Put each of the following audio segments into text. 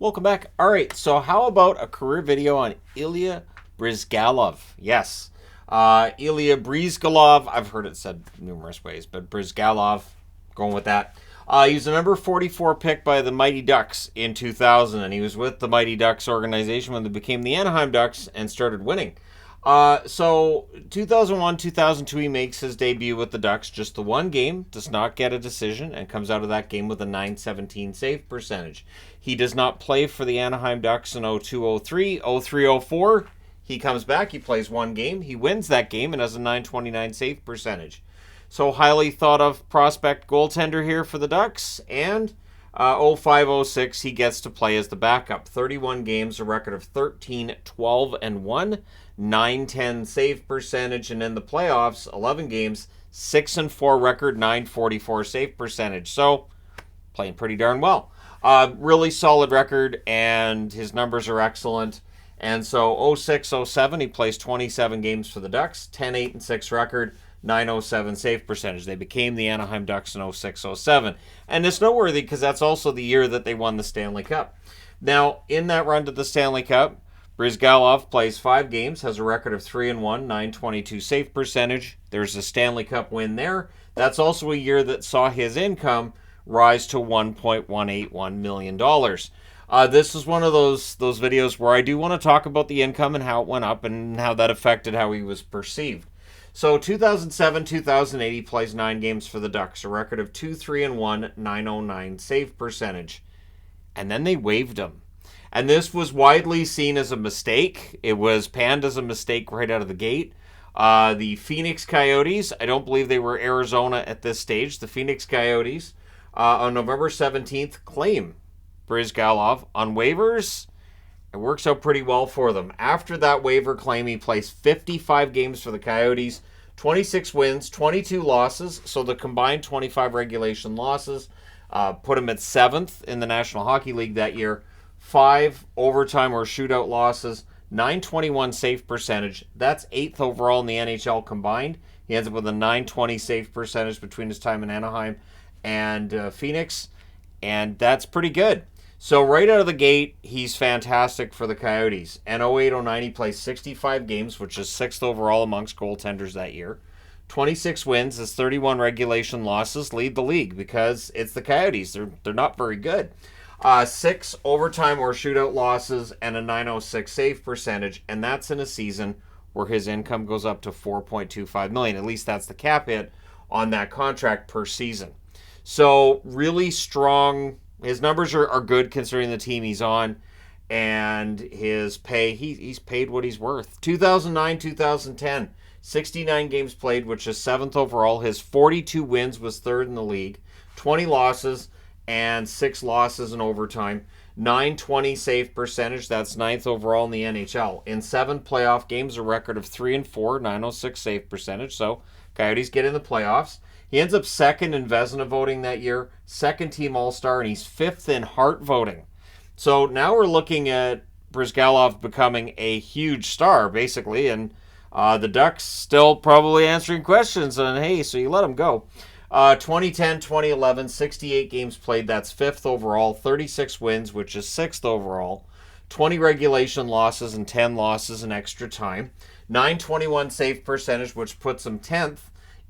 Welcome back. All right, so how about a career video on Ilya Bryzgalov? Yes. Ilya Bryzgalov, I've heard it said numerous ways, but Bryzgalov, going with that. He was a number 44 pick by the Mighty Ducks in 2000, and he was with the Mighty Ducks organization when they became the Anaheim Ducks and started winning. So 2001, 2002, he makes his debut with the Ducks. Just the one game, does not get a decision, and comes out of that game with a .917 save percentage. He does not play for the Anaheim Ducks in 02-03, 03-04. He comes back, he plays one game, he wins that game, and has a .929 save percentage. So highly thought of prospect goaltender here for the Ducks, and 05-06, he gets to play as the backup. 31 games, a record of 13-12-1, .910 save percentage, and in the playoffs, 11 games, 6-4 record, .944 save percentage. So, playing pretty darn well. Really solid record, and his numbers are excellent. And so, 06-07, he plays 27 games for the Ducks, 10-8-6 record, .907 save percentage. They became the Anaheim Ducks in 06-07. And it's noteworthy because that's also the year that they won the Stanley Cup. Now, in that run to the Stanley Cup, Bryzgalov plays 5 games, has a record of 3-1, .922 save percentage. There's a Stanley Cup win there. That's also a year that saw his income rise to $1.181 million. This is one of those videos where I do want to talk about the income and how it went up and how that affected how he was perceived. So 2007-2008, he plays 9 games for the Ducks, a record of 2-3-1, .909 save percentage. And then they waived him. And this was widely seen as a mistake. It was panned as a mistake right out of the gate. The Phoenix Coyotes, I don't believe they were Arizona at this stage. The Phoenix Coyotes, on November 17th, claim Bryzgalov on waivers. It works out pretty well for them. After that waiver claim, he plays 55 games for the Coyotes, 26 wins, 22 losses, so the combined 25 regulation losses put him at 7th in the National Hockey League that year. 5 overtime or shootout losses, .921 save percentage. That's 8th overall in the NHL combined. He ends up with a .920 save percentage between his time in Anaheim and Phoenix, and that's pretty good. So right out of the gate, he's fantastic for the Coyotes. And 08-09, he plays 65 games, which is 6th overall amongst goaltenders that year. 26 wins, his 31 regulation losses lead the league because it's the Coyotes. They're not very good. 6 overtime or shootout losses and a .906 save percentage, and that's in a season where his income goes up to $4.25 million. At least that's the cap hit on that contract per season. So really strong. His numbers are good considering the team he's on, and his pay, he's paid what he's worth. 2009-2010, 69 games played, which is 7th overall. His 42 wins was 3rd in the league, 20 losses, and 6 losses in overtime. .920 save percentage, that's 9th overall in the NHL. In 7 playoff games, a record of 3-4, .906 save percentage, so Coyotes get in the playoffs. He ends up 2nd in Vezina voting that year, 2nd team All-Star, and he's 5th in Hart voting. So now we're looking at Bryzgalov becoming a huge star, basically, and the Ducks still probably answering questions on, hey, so you let him go. 2010-2011, 68 games played, that's 5th overall, 36 wins, which is 6th overall, 20 regulation losses and 10 losses in extra time, .921 save percentage, which puts him 10th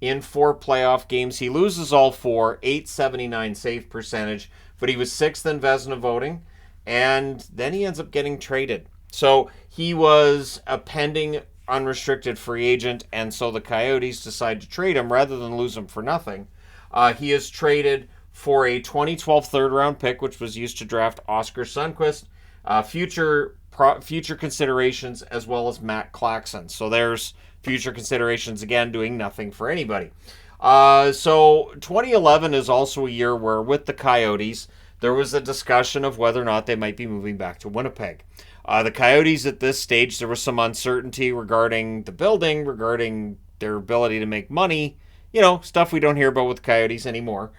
in 4 playoff games. He loses all 4, .879 save percentage, but he was 6th in Vezina voting, and then he ends up getting traded. So he was a pending unrestricted free agent, and so the Coyotes decide to trade him rather than lose him for nothing. He is traded for a 2012 third-round pick, which was used to draft Oscar Sundqvist, future considerations, as well as Matt Claxon. So there's future considerations, again, doing nothing for anybody. So 2011 is also a year where, with the Coyotes, there was a discussion of whether or not they might be moving back to Winnipeg. The Coyotes at this stage, there was some uncertainty regarding the building, regarding their ability to make money, stuff we don't hear about with the Coyotes anymore.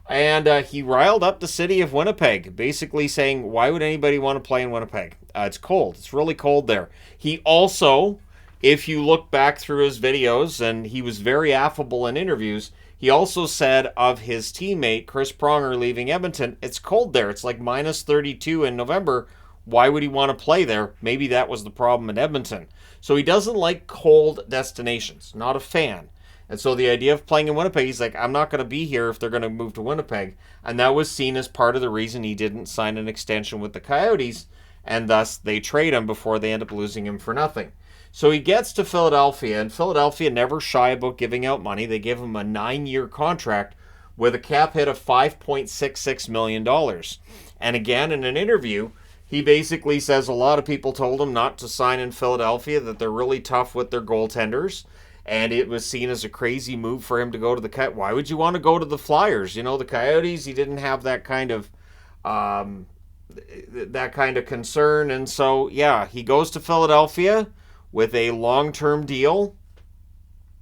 And he riled up the city of Winnipeg, basically saying, why would anybody want to play in Winnipeg? It's cold. It's really cold there. He also, if you look back through his videos, and he was very affable in interviews, He also said of his teammate, Chris Pronger, leaving Edmonton, it's cold there. It's like minus 32 in November. Why would he want to play there? Maybe that was the problem in Edmonton. So he doesn't like cold destinations. Not a fan. And so the idea of playing in Winnipeg, he's like, I'm not going to be here if they're going to move to Winnipeg. And that was seen as part of the reason he didn't sign an extension with the Coyotes, and thus they trade him before they end up losing him for nothing. So he gets to Philadelphia, and Philadelphia never shy about giving out money. They give him a 9-year contract with a cap hit of $5.66 million. And again, in an interview, he basically says a lot of people told him not to sign in Philadelphia, that they're really tough with their goaltenders. And it was seen as a crazy move for him to go to the Coyotes. Why would you want to go to the Flyers? You know, the Coyotes, he didn't have that kind of concern. And so, yeah, he goes to Philadelphia with a long-term deal.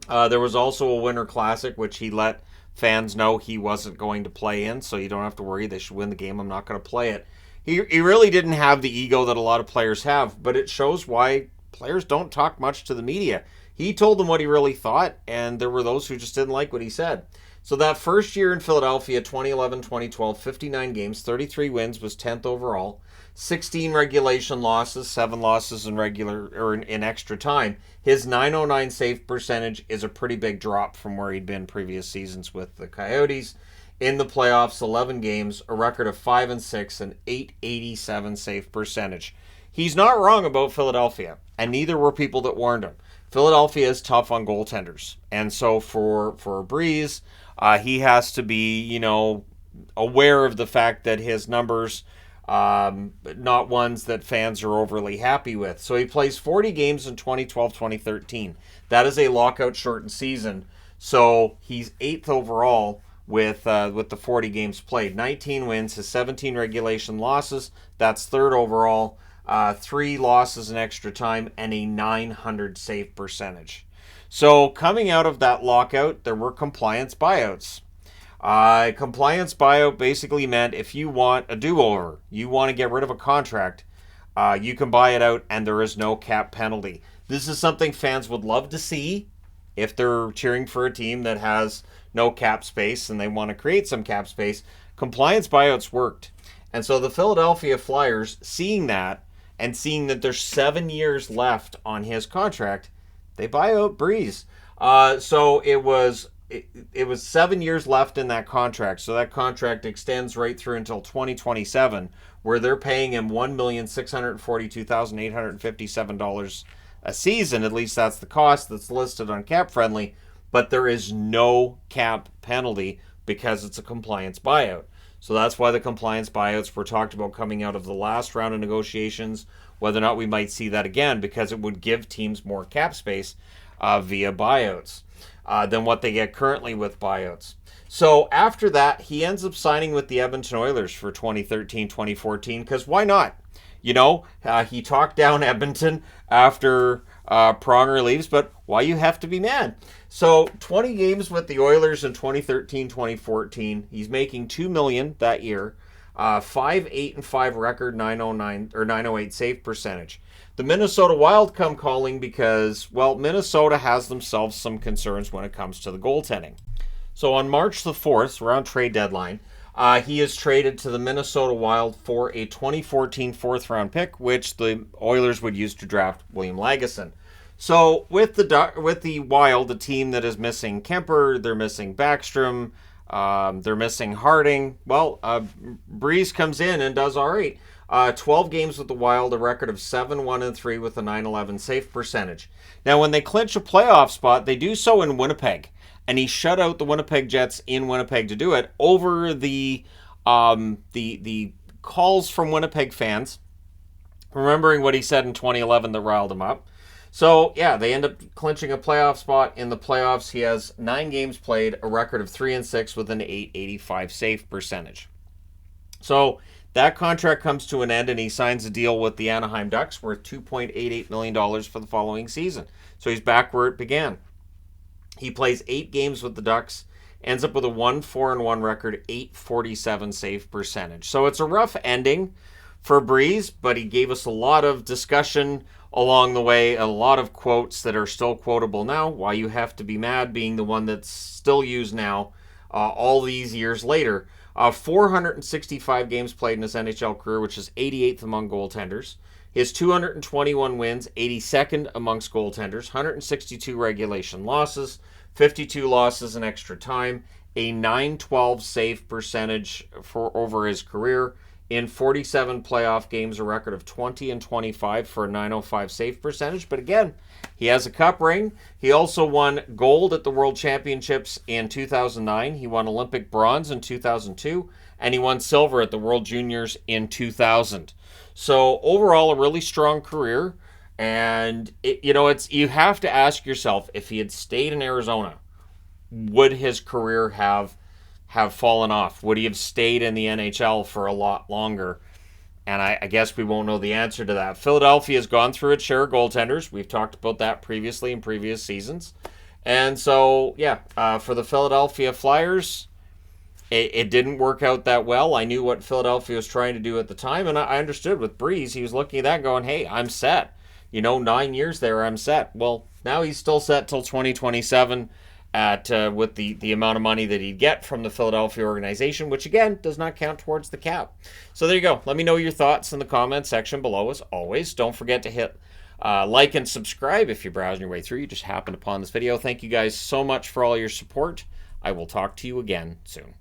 There was also a Winter Classic, which he let fans know he wasn't going to play in, so you don't have to worry. They should win the game. I'm not going to play it. He really didn't have the ego that a lot of players have, but it shows why players don't talk much to the media. He told them what he really thought, and there were those who just didn't like what he said. So that first year in Philadelphia, 2011-2012, 59 games, 33 wins, was 10th overall, 16 regulation losses, 7 losses in extra time. His .909 save percentage is a pretty big drop from where he'd been previous seasons with the Coyotes. In the playoffs, 11 games, a record of 5-6, an .887 save percentage. He's not wrong about Philadelphia, and neither were people that warned him. Philadelphia is tough on goaltenders, and so for Bryz, he has to be, aware of the fact that his numbers, not ones that fans are overly happy with. So he plays 40 games in 2012-2013. That is a lockout-shortened season, so he's 8th overall with the 40 games played. 19 wins, his 17 regulation losses. That's 3rd overall. 3 losses in extra time, and a .900 save percentage. So coming out of that lockout, there were compliance buyouts. Compliance buyout basically meant if you want a do-over, you want to get rid of a contract, you can buy it out and there is no cap penalty. This is something fans would love to see if they're cheering for a team that has no cap space and they want to create some cap space. Compliance buyouts worked. And so the Philadelphia Flyers, seeing that, and seeing that there's 7 years left on his contract, they buy out Bryz. So it was 7 years left in that contract. So that contract extends right through until 2027, where they're paying him $1,642,857 a season. At least that's the cost that's listed on Cap Friendly. But there is no cap penalty because it's a compliance buyout. So that's why the compliance buyouts were talked about coming out of the last round of negotiations, whether or not we might see that again, because it would give teams more cap space via buyouts than what they get currently with buyouts. So after that, he ends up signing with the Edmonton Oilers for 2013-2014, because why not? He talked down Edmonton after Pronger leaves, but why you have to be mad? So 20 games with the Oilers in 2013-2014. He's making $2 million that year. 5-8-5 record, 909 or 908 save percentage. The Minnesota Wild come calling because, Minnesota has themselves some concerns when it comes to the goaltending. So on March the 4th, around trade deadline, he is traded to the Minnesota Wild for a 2014 4th-round pick, which the Oilers would use to draft William Lagesson. So with the Wild, the team that is missing Kemper, they're missing Backstrom, they're missing Harding. Bryz comes in and does all right. 12 games with the Wild, a record of 7-1-3 with a .911 save percentage. Now, when they clinch a playoff spot, they do so in Winnipeg. And he shut out the Winnipeg Jets in Winnipeg to do it over the calls from Winnipeg fans, remembering what he said in 2011 that riled him up. So, yeah, they end up clinching a playoff spot. In the playoffs, he has 9 games played, a record of 3-6 with an .885 save percentage. So that contract comes to an end, and he signs a deal with the Anaheim Ducks worth $2.88 million for the following season. So he's back where it began. He plays 8 games with the Ducks, ends up with a 1-4-1 record, .847 save percentage. So it's a rough ending for Bryz, but he gave us a lot of discussion along the way. A lot of quotes that are still quotable now. Why You Have to Be Mad being the one that's still used now, all these years later. 465 games played in his NHL career, which is 88th among goaltenders. His 221 wins, 82nd amongst goaltenders. 162 regulation losses, 52 losses in extra time. A .912 save percentage for over his career. In 47 playoff games, a record of 20-25 for a .905 save percentage. But again, he has a cup ring. He also won gold at the World Championships in 2009. He won Olympic bronze in 2002. And he won silver at the World Juniors in 2000. So overall, a really strong career. And, you have to ask yourself, if he had stayed in Arizona, would his career have fallen off? Would he have stayed in the NHL for a lot longer? And I guess we won't know the answer to that. Philadelphia has gone through its share of goaltenders. We've talked about that previously in previous seasons. And so, for the Philadelphia Flyers, it didn't work out that well. I knew what Philadelphia was trying to do at the time, and I understood with Bryz. He was looking at that going, hey, I'm set. 9 years there, I'm set. Well, now he's still set till 2027 with the amount of money that he'd get from the Philadelphia organization, which, again, does not count towards the cap. So there you go. Let me know your thoughts in the comments section below, as always. Don't forget to hit like and subscribe if you're browsing your way through. You just happened upon this video. Thank you guys so much for all your support. I will talk to you again soon.